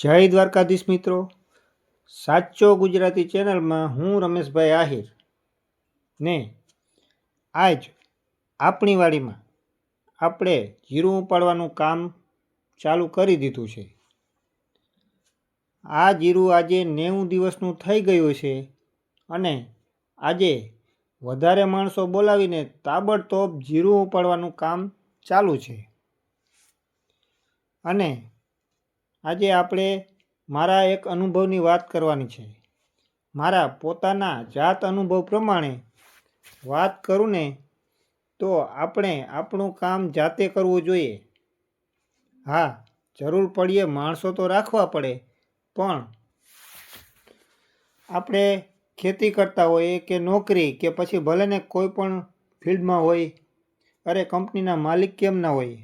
જય દ્વારકાધીશ મિત્રો, સાચો ગુજરાતી ચેનલમાં હું રમેશભાઈ આહિર ને આજ આપણી વાડીમાં આપણે જીરું ઉપાડવાનું કામ ચાલુ કરી દીધું છે। આ જીરું આજે 90 દિવસનું થઈ ગયું છે અને આજે વધારે માણસો બોલાવીને તાબડતોબ જીરું ઉપાડવાનું કામ ચાલુ છે। અને આજે આપણે મારા એક અનુભવની વાત કરવાની છે। મારા પોતાના જાત અનુભવ પ્રમાણે વાત કરું ને તો આપણે આપણું કામ જાતે કરવું જોઈએ। હા, જરૂર પડીએ માણસો તો રાખવા પડે, પણ આપણે ખેતી કરતા હોઈએ કે નોકરી કે પછી ભલે ને કોઈ પણ ફિલ્ડમાં હોય, અરે કંપનીના માલિક કેમ ના હોય,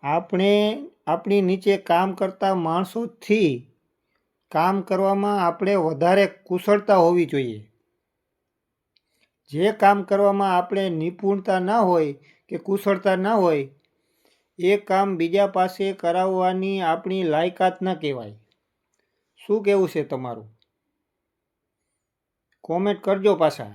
આપણે આપણી નીચે કામ કરતા માણસોથી કામ કરવામાં આપણે વધારે કુશળતા હોવી જોઈએ। જે કામ કરવામાં આપણે નિપુણતા ના હોય કે કુશળતા ના હોય એ કામ બીજા પાસે કરાવવાની આપણી લાયકાત ન કહેવાય। શું કહેવું છે તમારું? કોમેન્ટ કરજો પાછા।